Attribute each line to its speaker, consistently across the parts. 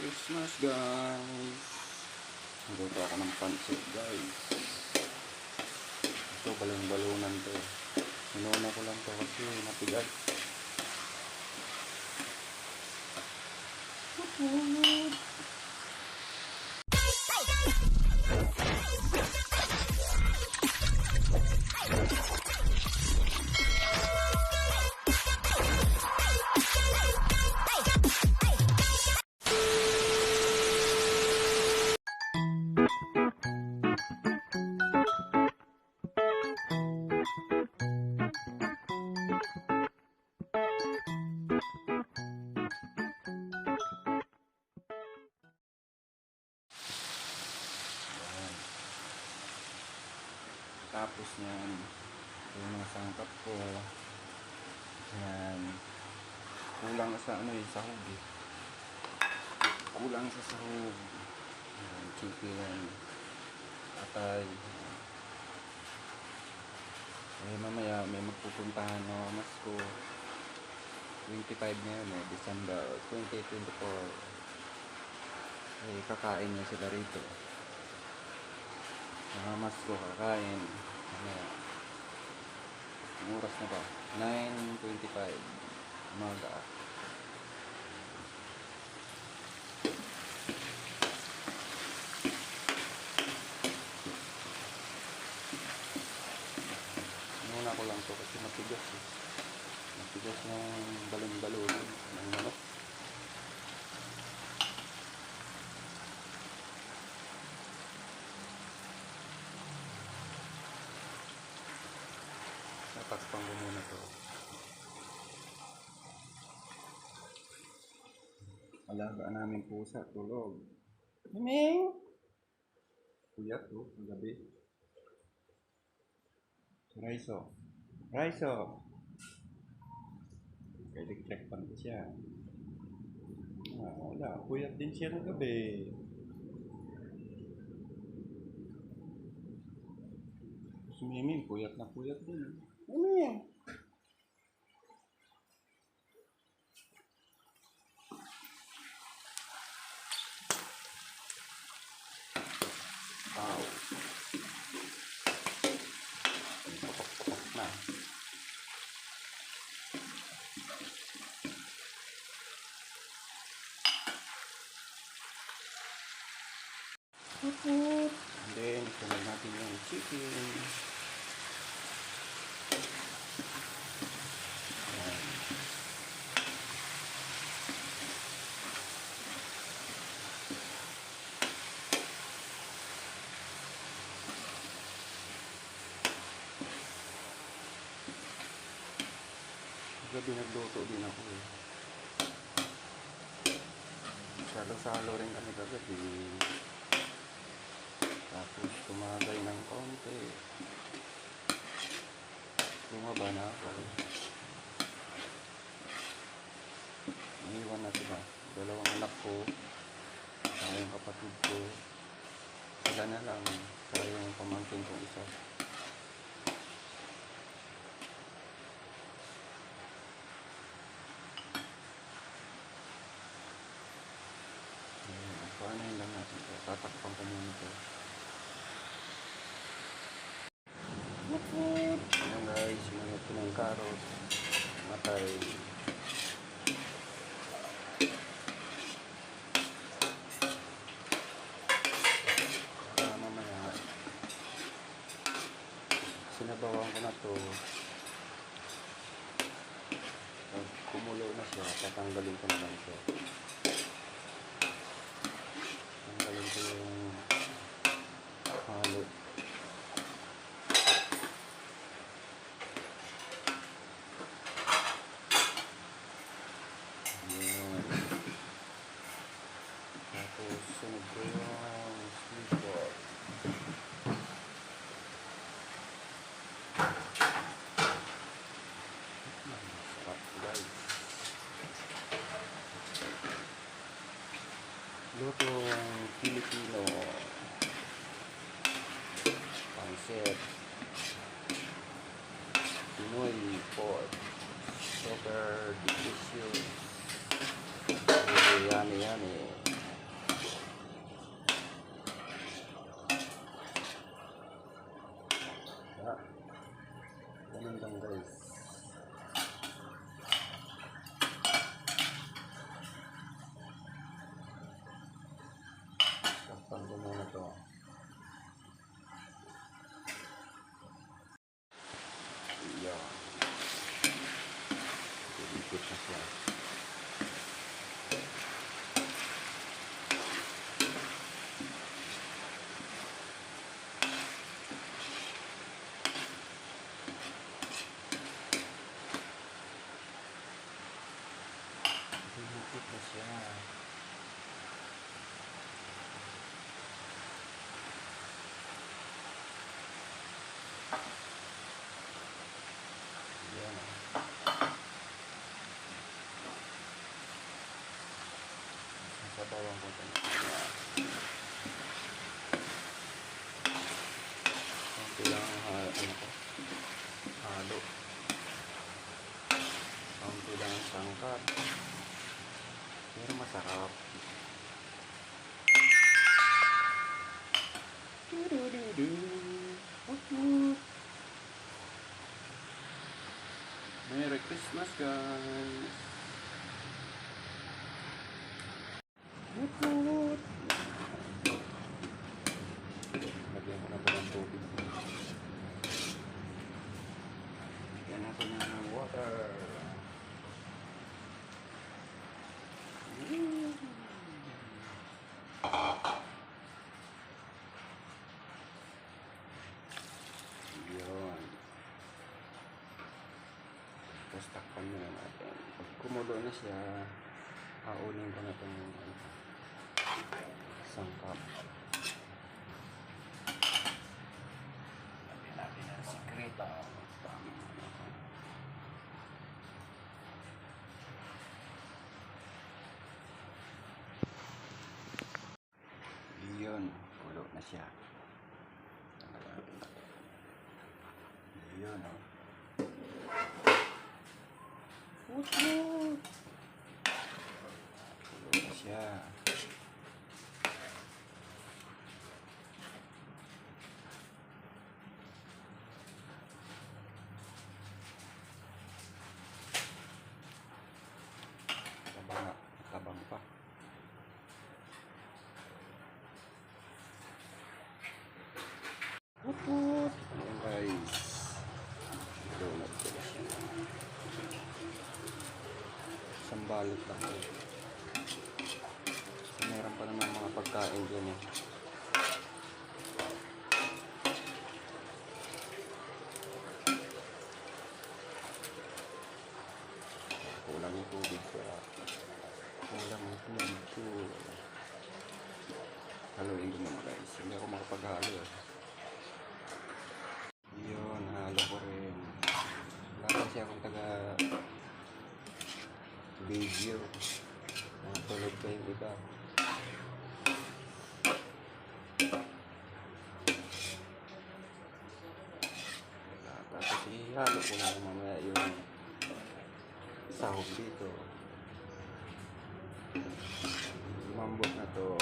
Speaker 1: Christmas guys. Nagluto ako ng pancit guys. Ito balong-balunan to. Sinuna ko lang to kasi matigas. Tapos yan, yung mga sangkap ko, yan, kulang sa sahog eh. Kulang sa sahog, yan, chicken, atay. Mamaya may magpupuntahan na mas ko, 25 ngayon December 2024. Kakain niya sila rito. Mas ko kakain. Ang oras na ba? 9:25 umaga. Muna ko lang to kasi matigas eh. Matigas ng balon-balon ng manok. Natakpan ko muna to. Alaga namin pusa, tulog. Miming! Puyat to, ang gabi. Raiso. Raiso! Electric pan ko siya. Wala, puyat din siya ng gabi. Si Miming, puyat na puyat din. Miming! Wow. Patok-patok na. And then, sunod natin yung chicken. Gabi nagluto din ako eh. Salo-salo rin kami kagabi. Tapos tumagay ng konti. Tumaba na ako. Iniwan na sila. Dalawang anak ko. Saka yung kapatid ko. Sila na lang. Saka yung pamangkin kong isa. Paano yun lang natin ito? Tatakpan ko muna ito. Ayan guys, sinunod ko ng carrot. Matay. Mamaya sinabawan ko na ito. Pag kumulo na siya, tatanggalin ko na lang siya. Tanggalin ko yung halo. Tapos sunod ko yung sweet corn. Sarap guys. Lutong Filipino. Pancit. Pinoy pork. Super delicious. Yummy yummy. Ito siya. Yan o. Sa bawang punta na siya. Kunti lang ang halo. Kunti lang ang sangkap. Pero masarap. Merry Christmas, guys! Lagyan ko na ba ng tubig? Lagyan natin ng water. Yun. Tapos takpan muna natin. Pag kumulo na siya, aunin ko na itong sangkap. Lagyan natin ang sikreta. Yun, kulo na siya. Yun, o. Kulo na siya. Tabang pa. Ayan, guys. Donut ko na siya. Isang balot lang. So, meron pa naman mga pagkain dyan eh. Kulang yung tubig ko. Kulang yung tubig ko. Haluin ko muna, guys. Hindi ako makapaghalo eh. Yun, halo ko rin. Wala kasi akong taga video. Tulog kayo iba. Tapos ihalo ko na mamaya yung sahog dito. Mambot na to.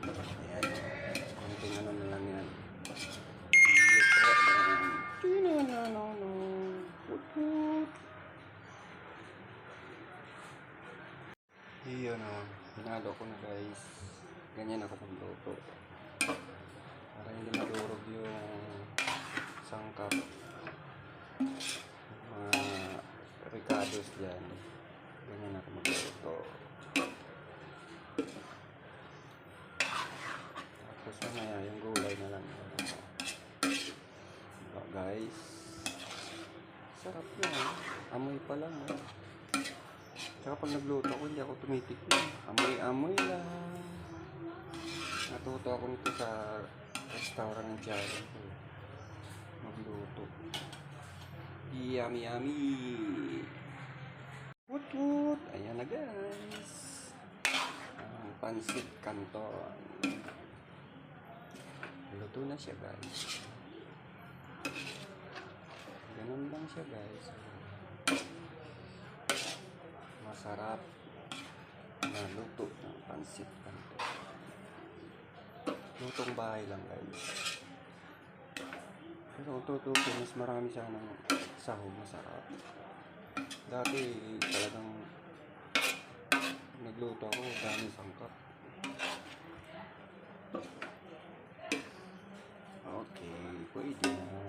Speaker 1: Ayan. Konting ano na lang yan. Iyon o. Hinalo ko na, guys. Ganyan ako magluto. Para hindi madurog yung sangkap. Mga ricados dyan. Ganyan ako magluto. Tapos mamaya yung gulay na lang. Diba, guys? Sarap na. Amoy pa lang. Tsaka pag nagluto ako, hindi ako tumitikman. Amoy-amoy lang. Natuto ako nito sa restaurant ng Tiyago. Magluto. Yummy, yummy. Woot. Ayan na, guys. Ang pansit canton. Luto na siya, guys. Ganun lang siya, guys. Masarap na luto ng pansit canton. Lutong bahay lang, guys. Pero kung tutusin, mas marami sanang sahog, masarap. Dati talagang nagluto ako, dami sangkap. Okay, pwede na.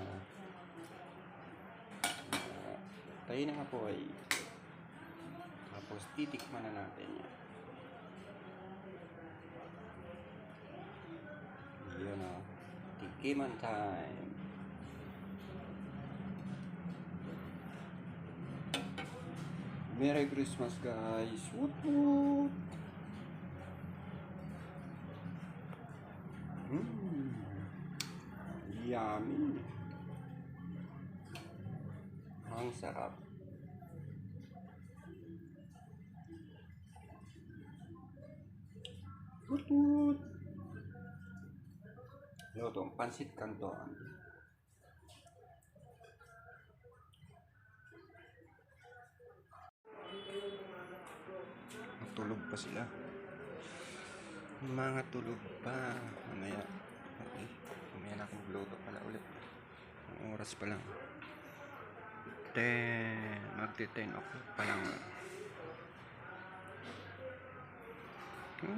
Speaker 1: Tayo na nga po ay. Tapos titikman na natin yan. Yun o. Tikiman time. Merry Christmas, guys. Woot woot. Mm. Yummy. Ang sarap. Woot woot. Lutong pansit canton. Tulog pa sila. Mga tulog pa. Mamaya. Okay. Mamaya na akong magluto pala ulit. Ang oras pa lang. Magti-10 o'clock pa lang.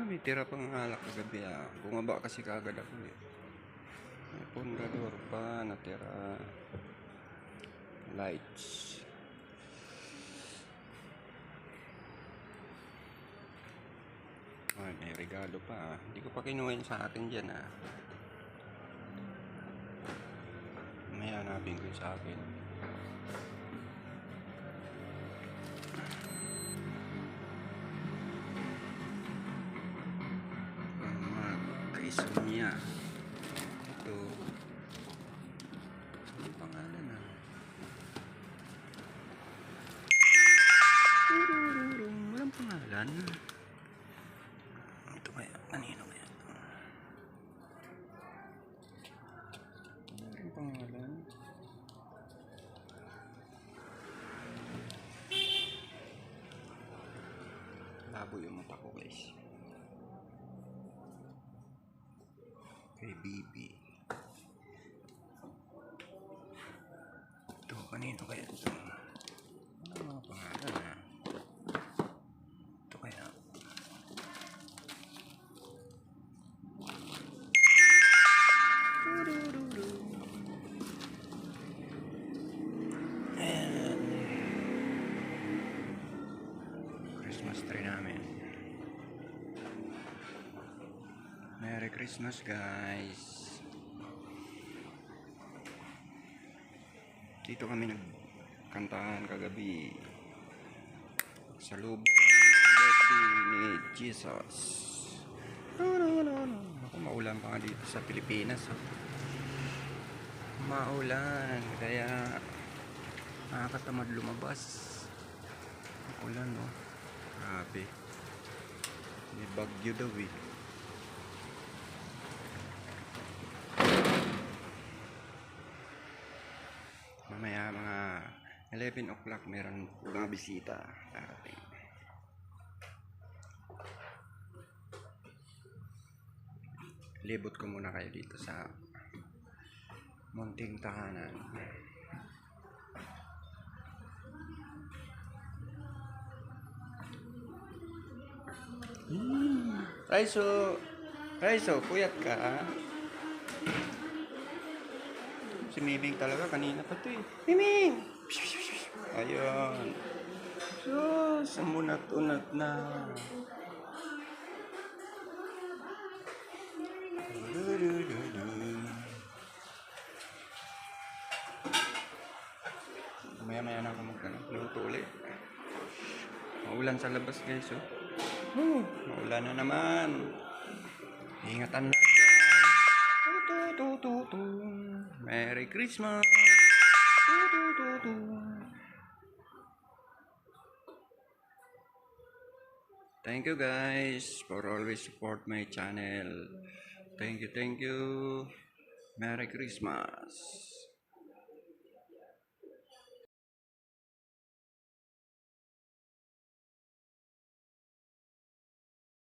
Speaker 1: May tira pang alak kagabi ah. Bumaba kasi kagad ako eh. May pundador pa natira. Lights. May regalo pa ah. Hindi ko pa kinuha yun sa akin dyan ah. May hanapin ko yun sa akin. Kaisonya. Ito. Ano pangalan ah? Walang pangalan. Ito kaya. Kanino kaya? Walang pangalan. Labo yung mata ko guys. Kay Bibi. Ito, kanino kaya ito? Ano mga pangalan ah? Ito kaya. And Christmas tree namin. Merry Christmas guys. Dito kami nagkantahan kagabi sa lubong birthday ni Jesus. No. Ako maulan pa nga dito sa Pilipinas. Maulan kaya nakakatamad lumabas. Ulan no. Grabe. May bagyo daw eh. Mamaya mga 11 o'clock meron mga bisita darating. Libot ko muna kayo dito sa munting tahanan. Raiso, puyat ka ah? Si Miming talaga kanina pa to eh. Miming! Ayun. Sumunat-unat na. Maya na ako magluto ulit. Maulan sa labas guys oh. Maulan na naman. Ingatan lahat guys. Merry Christmas. Thank you guys for always support my channel. Thank you. Merry Christmas.